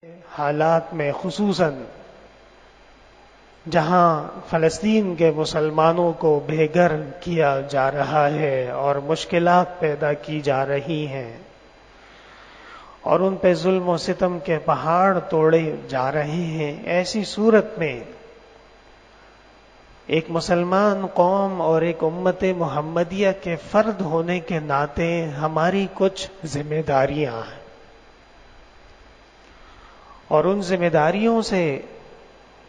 حالات میں خصوصاً جہاں فلسطین کے مسلمانوں کو بے گھر کیا جا رہا ہے اور مشکلات پیدا کی جا رہی ہیں اور ان پہ ظلم و ستم کے پہاڑ توڑے جا رہے ہیں، ایسی صورت میں ایک مسلمان قوم اور ایک امت محمدیہ کے فرد ہونے کے ناطے ہماری کچھ ذمہ داریاں ہیں، اور ان ذمہ داریوں سے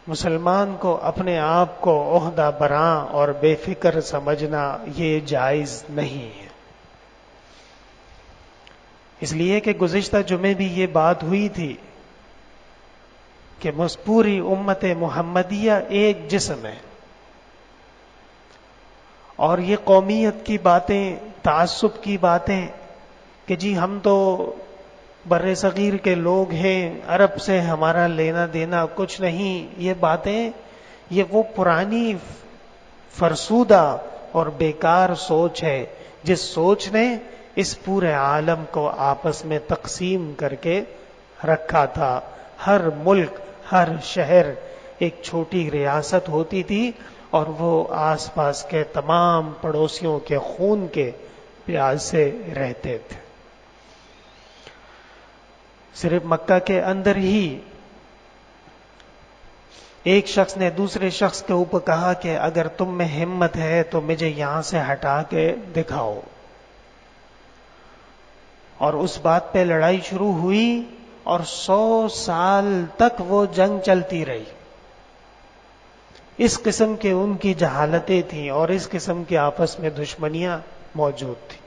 مسلمان کو اپنے آپ کو عہدہ براں اور بے فکر سمجھنا یہ جائز نہیں ہے۔ اس لیے کہ گزشتہ جمعے بھی یہ بات ہوئی تھی کہ پوری امت محمدیہ ایک جسم ہے، اور یہ قومیت کی باتیں، تعصب کی باتیں کہ جی ہم تو بر صغیر کے لوگ ہیں، عرب سے ہمارا لینا دینا کچھ نہیں، یہ باتیں یہ وہ پرانی فرسودہ اور بیکار سوچ ہے جس سوچ نے اس پورے عالم کو آپس میں تقسیم کر کے رکھا تھا۔ ہر ملک، ہر شہر ایک چھوٹی ریاست ہوتی تھی اور وہ آس پاس کے تمام پڑوسیوں کے خون کے پیاس سے رہتے تھے۔ صرف مکہ کے اندر ہی ایک شخص نے دوسرے شخص کے اوپر کہا کہ اگر تم میں ہمت ہے تو مجھے یہاں سے ہٹا کے دکھاؤ، اور اس بات پہ لڑائی شروع ہوئی اور 100 سال تک وہ جنگ چلتی رہی۔ اس قسم کے ان کی جہالتیں تھیں اور اس قسم کی آپس میں دشمنیاں موجود تھیں۔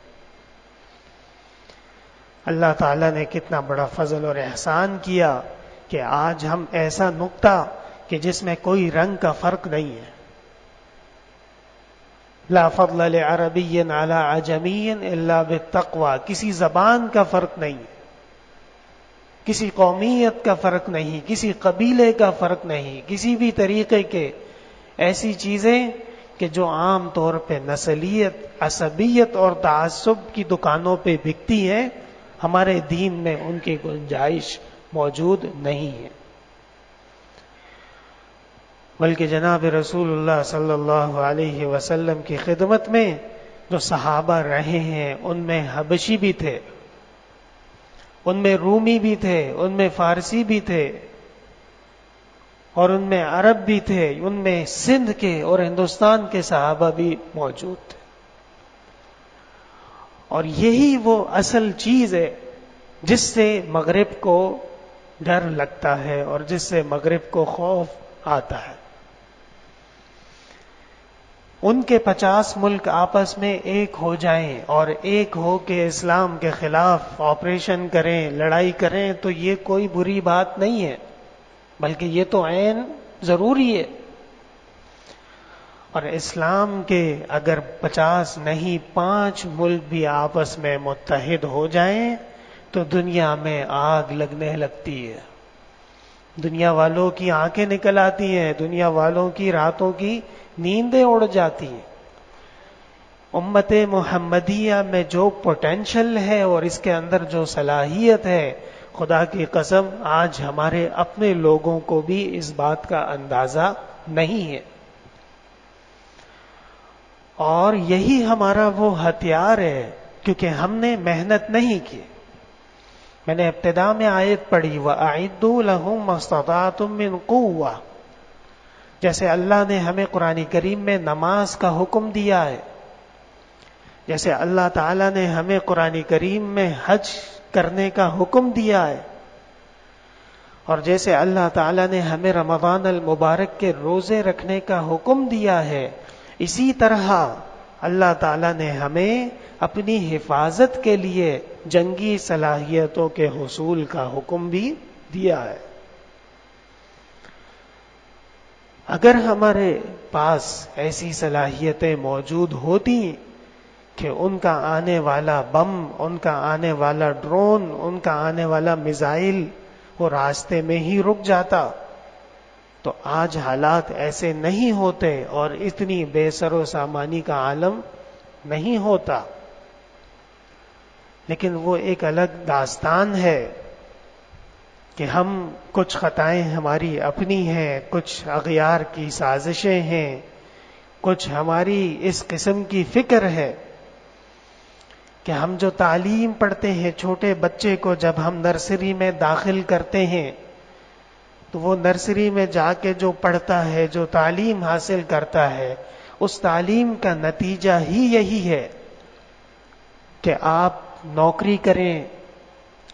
اللہ تعالیٰ نے کتنا بڑا فضل اور احسان کیا کہ آج ہم ایسا نقطہ کہ جس میں کوئی رنگ کا فرق نہیں ہے، لا فضل لعربی علی عجمی الا بالتقوی، کسی زبان کا فرق نہیں، کسی قومیت کا فرق نہیں، کسی قبیلے کا فرق نہیں، کسی بھی طریقے کے ایسی چیزیں کہ جو عام طور پہ نسلیت، عصبیت اور تعصب کی دکانوں پہ بکتی ہیں، ہمارے دین میں ان کی گنجائش موجود نہیں ہے۔ بلکہ جناب رسول اللہ صلی اللہ علیہ وسلم کی خدمت میں جو صحابہ رہے ہیں ان میں حبشی بھی تھے، ان میں رومی بھی تھے، ان میں فارسی بھی تھے، اور ان میں عرب بھی تھے، ان میں سندھ کے اور ہندوستان کے صحابہ بھی موجود تھے۔ اور یہی وہ اصل چیز ہے جس سے مغرب کو ڈر لگتا ہے اور جس سے مغرب کو خوف آتا ہے۔ ان کے 50 ملک آپس میں ایک ہو جائیں اور ایک ہو کے اسلام کے خلاف آپریشن کریں، لڑائی کریں، تو یہ کوئی بری بات نہیں ہے، بلکہ یہ تو عین ضروری ہے۔ اور اسلام کے اگر 50 نہیں 5 ملک بھی آپس میں متحد ہو جائیں تو دنیا میں آگ لگنے لگتی ہے، دنیا والوں کی آنکھیں نکل آتی ہیں، دنیا والوں کی راتوں کی نیندیں اڑ جاتی ہیں۔ امت محمدیہ میں جو پوٹینشل ہے اور اس کے اندر جو صلاحیت ہے، خدا کی قسم آج ہمارے اپنے لوگوں کو بھی اس بات کا اندازہ نہیں ہے، اور یہی ہمارا وہ ہتھیار ہے کیونکہ ہم نے محنت نہیں کی۔ میں نے ابتدا میں آیت پڑھی وَأَعِدُّوا لَهُم مَّا اسْتَطَعْتُم مِّن قُوَّةٍ، جیسے اللہ نے ہمیں قرآن کریم میں نماز کا حکم دیا ہے، جیسے اللہ تعالیٰ نے ہمیں قرآن کریم میں حج کرنے کا حکم دیا ہے، اور جیسے اللہ تعالیٰ نے ہمیں رمضان المبارک کے روزے رکھنے کا حکم دیا ہے، اسی طرح اللہ تعالیٰ نے ہمیں اپنی حفاظت کے لیے جنگی صلاحیتوں کے حصول کا حکم بھی دیا ہے۔ اگر ہمارے پاس ایسی صلاحیتیں موجود ہوتی کہ ان کا آنے والا بم، ان کا آنے والا ڈرون، ان کا آنے والا میزائل وہ راستے میں ہی رک جاتا تو آج حالات ایسے نہیں ہوتے اور اتنی بے سر و سامانی کا عالم نہیں ہوتا۔ لیکن وہ ایک الگ داستان ہے کہ ہم کچھ خطائیں ہماری اپنی ہیں، کچھ اغیار کی سازشیں ہیں، کچھ ہماری اس قسم کی فکر ہے کہ ہم جو تعلیم پڑھتے ہیں چھوٹے بچے کو جب ہم نرسری میں داخل کرتے ہیں تو وہ نرسری میں جا کے جو پڑھتا ہے، جو تعلیم حاصل کرتا ہے، اس تعلیم کا نتیجہ ہی یہی ہے کہ آپ نوکری کریں،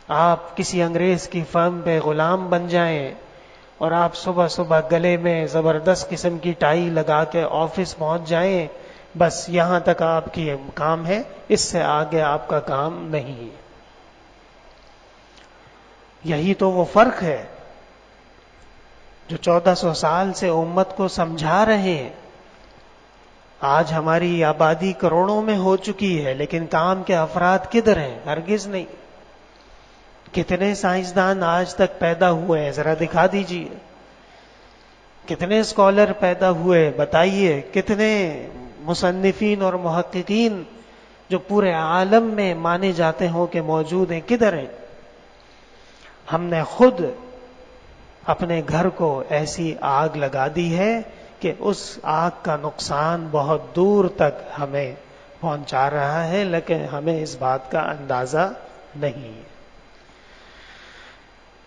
آپ کسی انگریز کی فرم پہ غلام بن جائیں اور آپ صبح صبح گلے میں زبردست قسم کی ٹائی لگا کے آفس پہنچ جائیں، بس یہاں تک آپ کی کام ہے، اس سے آگے آپ کا کام نہیں ہے۔ یہی تو وہ فرق ہے جو 1400 سال سے امت کو سمجھا رہے ہیں۔ آج ہماری آبادی کروڑوں میں ہو چکی ہے، لیکن کام کے افراد کدھر ہیں؟ ہرگز نہیں۔ کتنے سائنسدان آج تک پیدا ہوئے ہیں؟ ذرا دکھا دیجیے۔ کتنے اسکالر پیدا ہوئے؟ بتائیے۔ کتنے مصنفین اور محققین جو پورے عالم میں مانے جاتے ہوں کہ موجود ہیں، کدھر ہیں؟ ہم نے خود اپنے گھر کو ایسی آگ لگا دی ہے کہ اس آگ کا نقصان بہت دور تک ہمیں پہنچا رہا ہے، لیکن ہمیں اس بات کا اندازہ نہیں ہے۔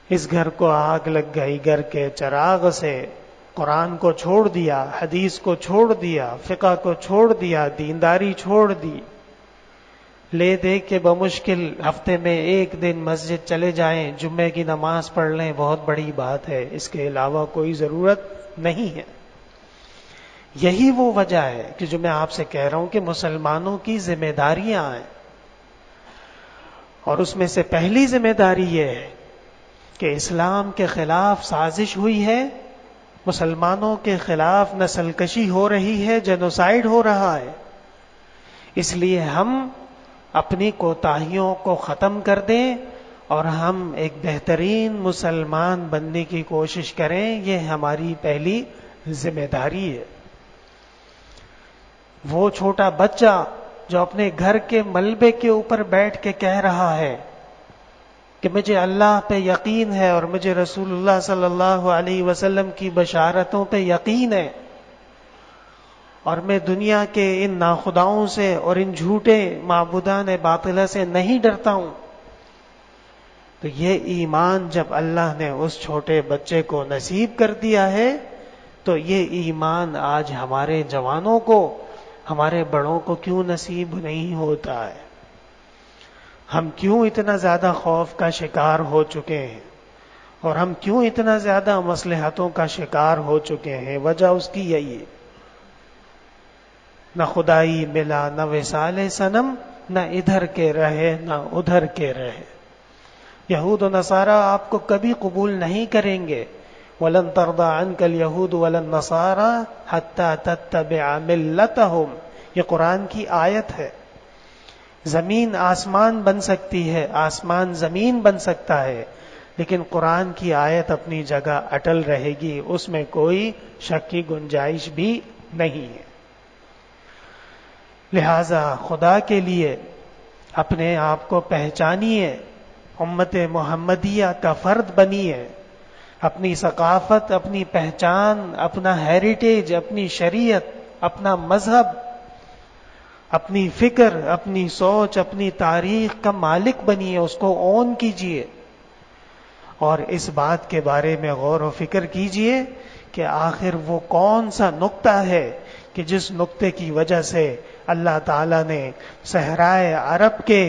اس گھر کو آگ لگ گئی، گھر کے چراغ سے قرآن کو چھوڑ دیا، حدیث کو چھوڑ دیا، فقہ کو چھوڑ دیا، دینداری چھوڑ دی، لے دے کے بمشکل ہفتے میں ایک دن مسجد چلے جائیں، جمعے کی نماز پڑھ لیں، بہت بڑی بات ہے، اس کے علاوہ کوئی ضرورت نہیں ہے۔ یہی وہ وجہ ہے کہ جو میں آپ سے کہہ رہا ہوں کہ مسلمانوں کی ذمہ داریاں ہیں، اور اس میں سے پہلی ذمہ داری یہ ہے کہ اسلام کے خلاف سازش ہوئی ہے، مسلمانوں کے خلاف نسل کشی ہو رہی ہے، جینوسائیڈ ہو رہا ہے، اس لیے ہم اپنی کوتاہیوں کو ختم کر دیں اور ہم ایک بہترین مسلمان بننے کی کوشش کریں۔ یہ ہماری پہلی ذمہ داری ہے۔ وہ چھوٹا بچہ جو اپنے گھر کے ملبے کے اوپر بیٹھ کے کہہ رہا ہے کہ مجھے اللہ پہ یقین ہے اور مجھے رسول اللہ صلی اللہ علیہ وسلم کی بشارتوں پہ یقین ہے، اور میں دنیا کے ان ناخداؤں سے اور ان جھوٹے معبودان باطلہ سے نہیں ڈرتا ہوں، تو یہ ایمان جب اللہ نے اس چھوٹے بچے کو نصیب کر دیا ہے تو یہ ایمان آج ہمارے جوانوں کو، ہمارے بڑوں کو کیوں نصیب نہیں ہوتا ہے؟ ہم کیوں اتنا زیادہ خوف کا شکار ہو چکے ہیں اور ہم کیوں اتنا زیادہ مصلحتوں کا شکار ہو چکے ہیں؟ وجہ اس کی یہی ہے، نہ خدائی ملا، نہ وصال صنم، نہ ادھر کے رہے نہ ادھر کے رہے۔ یہود و نصارہ آپ کو کبھی قبول نہیں کریں گے۔ وَلَن تَرْضَىٰ عَنْكَ الْيَهُودُ وَلَا النَّصَارَىٰ حَتَّىٰ تَتَّبِعَ مِلَّتَهُمْ، یہ قرآن کی آیت ہے۔ زمین آسمان بن سکتی ہے، آسمان زمین بن سکتا ہے، لیکن قرآن کی آیت اپنی جگہ اٹل رہے گی، اس میں کوئی شک کی گنجائش بھی نہیں ہے۔ لہذا خدا کے لیے اپنے آپ کو پہچانیے، امت محمدیہ کا فرد بنیے، اپنی ثقافت، اپنی پہچان، اپنا ہیریٹیج، اپنی شریعت، اپنا مذہب، اپنی فکر، اپنی سوچ، اپنی تاریخ کا مالک بنیے، اس کو اون کیجیے، اور اس بات کے بارے میں غور و فکر کیجیے کہ آخر وہ کون سا نقطہ ہے کہ جس نقطے کی وجہ سے اللہ تعالیٰ نے صحرائے عرب کے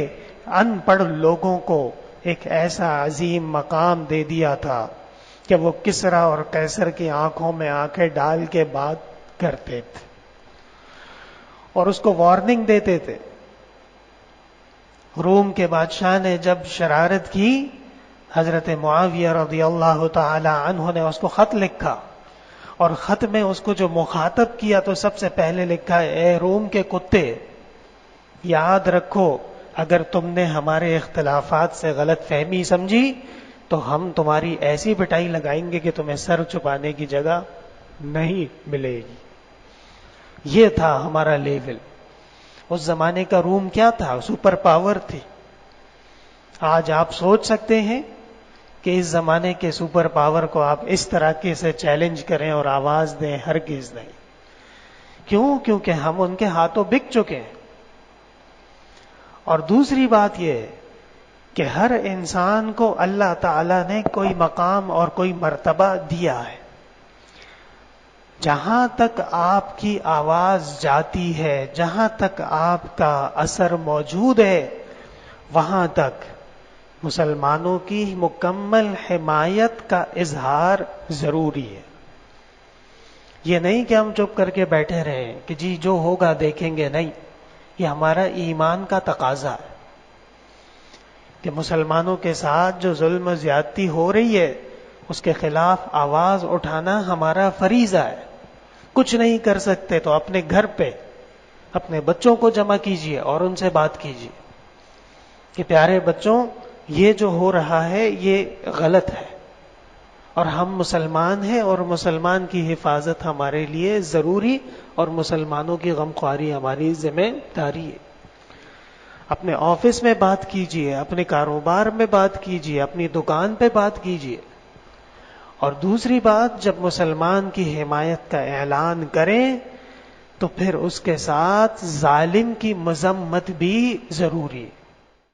ان پڑھ لوگوں کو ایک ایسا عظیم مقام دے دیا تھا کہ وہ کسریٰ اور قیصر کی آنکھوں میں آنکھیں ڈال کے بات کرتے تھے اور اس کو وارننگ دیتے تھے۔ روم کے بادشاہ نے جب شرارت کی، حضرت معاویہ رضی اللہ تعالی عنہ نے اس کو خط لکھا، اور خط میں اس کو جو مخاطب کیا تو سب سے پہلے لکھا، اے روم کے کتے، یاد رکھو اگر تم نے ہمارے اختلافات سے غلط فہمی سمجھی تو ہم تمہاری ایسی پٹائی لگائیں گے کہ تمہیں سر چھپانے کی جگہ نہیں ملے گی۔ یہ تھا ہمارا لیول۔ اس زمانے کا روم کیا تھا؟ سپر پاور تھی۔ آج آپ سوچ سکتے ہیں کہ اس زمانے کے سپر پاور کو آپ اس طرح سے چیلنج کریں اور آواز دیں، ہرگز نہیں۔ کیوں؟ کیونکہ ہم ان کے ہاتھوں بک چکے ہیں۔ اور دوسری بات یہ کہ ہر انسان کو اللہ تعالی نے کوئی مقام اور کوئی مرتبہ دیا ہے۔ جہاں تک آپ کی آواز جاتی ہے، جہاں تک آپ کا اثر موجود ہے، وہاں تک مسلمانوں کی مکمل حمایت کا اظہار ضروری ہے۔ یہ نہیں کہ ہم چپ کر کے بیٹھے رہیں کہ جی جو ہوگا دیکھیں گے، نہیں، یہ ہمارا ایمان کا تقاضا ہے کہ مسلمانوں کے ساتھ جو ظلم و زیادتی ہو رہی ہے اس کے خلاف آواز اٹھانا ہمارا فریضہ ہے۔ کچھ نہیں کر سکتے تو اپنے گھر پہ اپنے بچوں کو جمع کیجیے اور ان سے بات کیجیے کہ پیارے بچوں، یہ جو ہو رہا ہے یہ غلط ہے، اور ہم مسلمان ہیں اور مسلمان کی حفاظت ہمارے لیے ضروری، اور مسلمانوں کی غمخواری ہماری ذمہ داری ہے۔ اپنے آفس میں بات کیجیے، اپنے کاروبار میں بات کیجیے، اپنی دکان پہ بات کیجیے۔ اور دوسری بات، جب مسلمان کی حمایت کا اعلان کریں تو پھر اس کے ساتھ ظالم کی مذمت بھی ضروری ہے۔